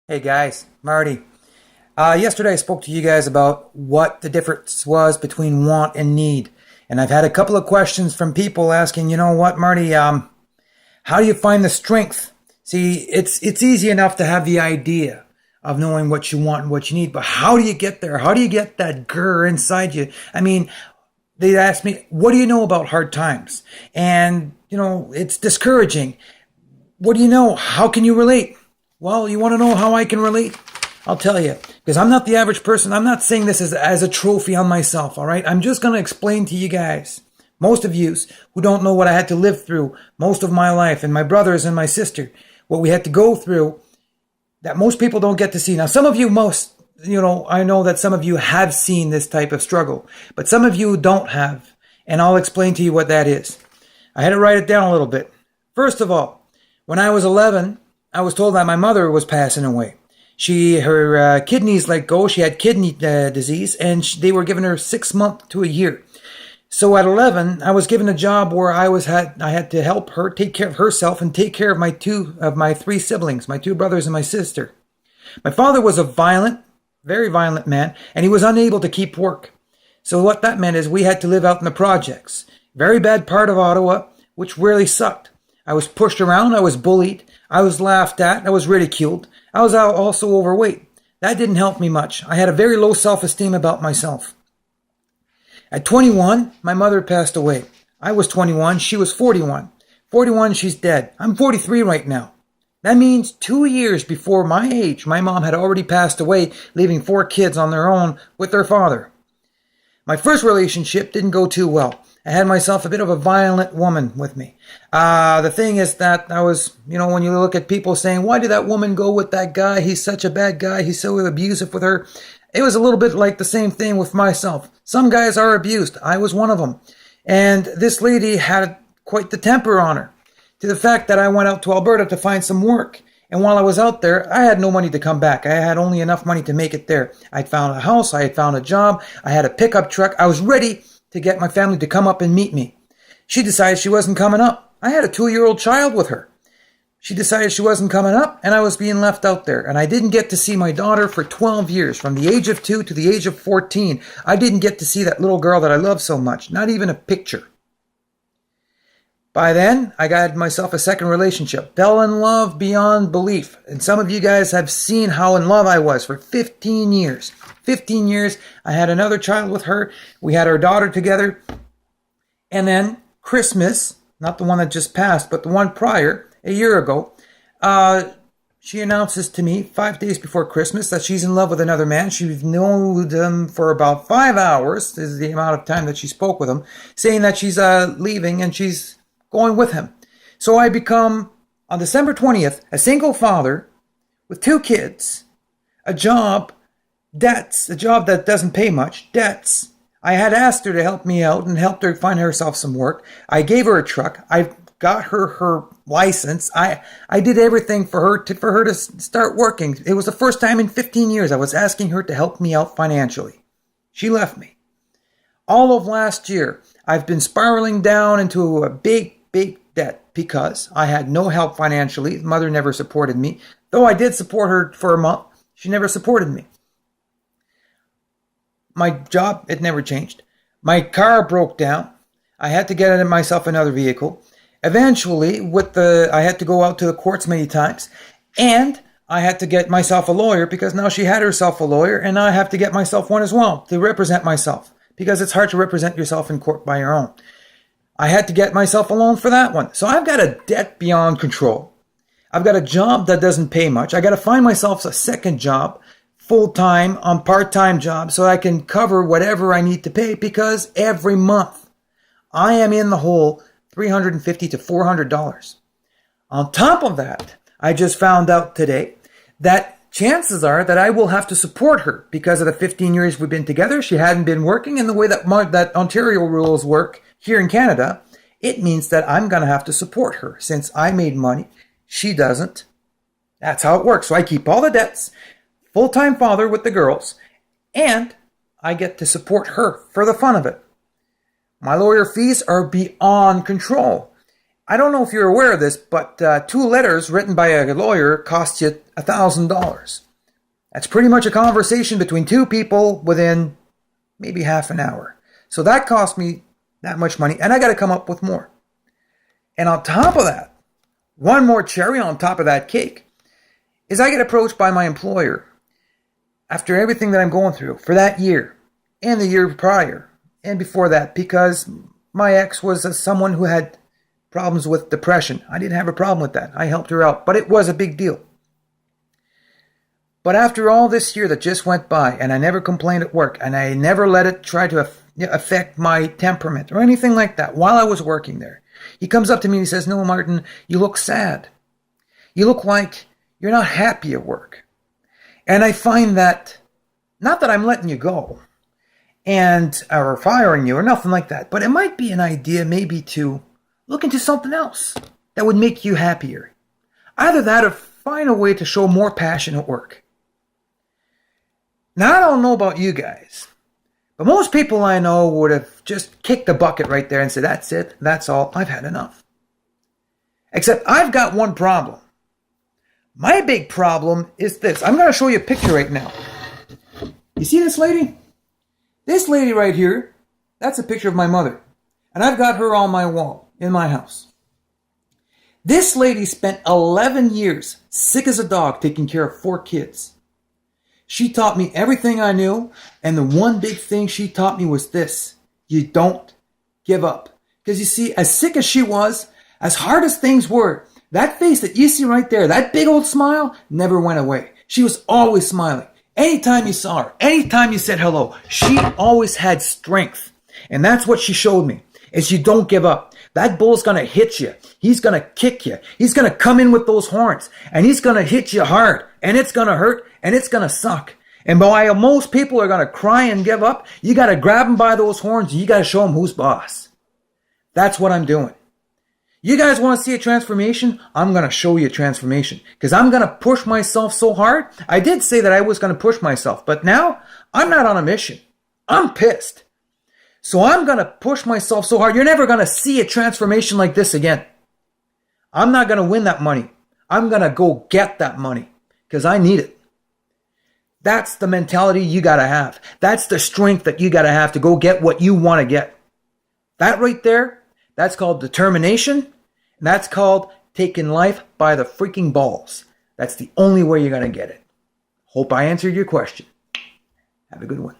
Hey guys, Marty. Yesterday I spoke to you guys about what the difference was between want and need. And I've had a couple of questions from people asking, you know what, Marty, how do you find the strength? See, it's easy enough to have the idea of knowing what you want and what you need, but how do you get there? How do you get that grr inside you? I mean, they asked me, what do you know about hard times? And, it's discouraging. What do you know? How can you relate? Well, you want to know how I can relate? I'll tell you, because I'm not the average person. I'm not saying this as a trophy on myself, all right? I'm just going to explain to you guys, most of you who don't know what I had to live through most of my life, and my brothers and my sister, what we had to go through that most people don't get to see. Now, some of you I know that some of you have seen this type of struggle, but some of you don't have, and I'll explain to you what that is. I had to write it down a little bit. First of all, when I was 11, I was told that my mother was passing away. Her kidneys let go. She had kidney disease, and they were giving her 6 months to a year. So at 11, I was given a job where I had to help her take care of herself and take care of my three siblings, my two brothers and my sister. My father was a violent, very violent man, and he was unable to keep work. So what that meant is we had to live out in the projects. Very bad part of Ottawa, which really sucked. I was pushed around. I was bullied. I was laughed at. I was ridiculed. I was also overweight. That didn't help me much. I had a very low self-esteem about myself. At 21, my mother passed away. I was 21. She was 41. 41, she's dead. I'm 43 right now. That means 2 years before my age, my mom had already passed away, leaving 4 kids on their own with their father. My first relationship didn't go too well. I had myself a bit of a violent woman with me. The thing is that I was, when you look at people saying, why did that woman go with that guy? He's such a bad guy. He's so abusive with her. It was a little bit like the same thing with myself. Some guys are abused. I was one of them. And this lady had quite the temper on her, to the fact that I went out to Alberta to find some work. And while I was out there, I had no money to come back. I had only enough money to make it there. I'd found a house. I had found a job. I had a pickup truck. I was ready to get my family to come up and meet me. She decided she wasn't coming up. I had a 2-year-old child with her. She decided she wasn't coming up, and I was being left out there. And I didn't get to see my daughter for 12 years, from the age of 2 to the age of 14. I didn't get to see that little girl that I love so much, not even a picture. By then, I got myself a second relationship. Fell in love beyond belief. And some of you guys have seen how in love I was for 15 years. 15 years. I had another child with her. We had our daughter together. And then Christmas, not the one that just passed, but the one prior, a year ago, she announces to me 5 days before Christmas that she's in love with another man. She's known him for about 5 hours. This is the amount of time that she spoke with him, saying that she's leaving and she's going with him. So I become, on December 20th, a single father with 2 kids, a job, debts, a job that doesn't pay much, debts. I had asked her to help me out and helped her find herself some work. I gave her a truck. I got her license. I did everything for her to start working. It was the first time in 15 years I was asking her to help me out financially. She left me. All of last year, I've been spiraling down into a big debt because I had no help financially. Mother never supported me. Though I did support her for a month, she never supported me. My job, it never changed. My car broke down. I had to get myself another vehicle. Eventually, I had to go out to the courts many times, and I had to get myself a lawyer because now she had herself a lawyer, and I have to get myself one as well to represent myself because it's hard to represent yourself in court by your own. I had to get myself a loan for that one. So I've got a debt beyond control. I've got a job that doesn't pay much. I got to find myself a second job, full-time on part-time job, so I can cover whatever I need to pay because every month I am in the hole $350 to $400. On top of that, I just found out today that chances are that I will have to support her because of the 15 years we've been together. She hadn't been working, and the way that Ontario rules work here in Canada, it means that I'm going to have to support her. Since I made money, she doesn't. That's how it works. So I keep all the debts, full-time father with the girls, and I get to support her for the fun of it. My lawyer fees are beyond control. I don't know if you're aware of this, but 2 letters written by a lawyer cost you $1,000. That's pretty much a conversation between 2 people within maybe half an hour. So that cost me that much money, and I got to come up with more. And on top of that, one more cherry on top of that cake is I get approached by my employer after everything that I'm going through for that year and the year prior and before that, because my ex was someone who had problems with depression. I didn't have a problem with that. I helped her out, but it was a big deal. But after all this year that just went by, and I never complained at work, and I never let it try to affect my temperament or anything like that while I was working there, he comes up to me and he says, "No, Martin, you look sad. You look like you're not happy at work." And I find that, not that I'm letting you go or firing you or nothing like that, but it might be an idea maybe to look into something else that would make you happier. Either that or find a way to show more passion at work. Now, I don't know about you guys, but most people I know would have just kicked the bucket right there and said, "That's it, that's all, I've had enough." Except I've got one problem. My big problem is this. I'm going to show you a picture right now. You see this lady? This lady right here, that's a picture of my mother. And I've got her on my wall in my house. This lady spent 11 years, sick as a dog, taking care of 4 kids. She taught me everything I knew, and the one big thing she taught me was this: you don't give up. Because you see, as sick as she was, as hard as things were, that face that you see right there, that big old smile, never went away. She was always smiling. Anytime you saw her, anytime you said hello, she always had strength. And that's what she showed me, is you don't give up. That bull's going to hit you. He's going to kick you. He's going to come in with those horns, and he's going to hit you hard, and it's going to hurt, and it's going to suck. And while most people are going to cry and give up, you got to grab them by those horns, and you got to show them who's boss. That's what I'm doing. You guys want to see a transformation? I'm going to show you a transformation, because I'm going to push myself so hard. I did say that I was going to push myself, but now I'm not on a mission. I'm pissed. So I'm going to push myself so hard. You're never going to see a transformation like this again. I'm not going to win that money. I'm going to go get that money because I need it. That's the mentality you got to have. That's the strength that you got to have to go get what you want to get. That right there, that's called determination. And that's called taking life by the freaking balls. That's the only way you're going to get it. Hope I answered your question. Have a good one.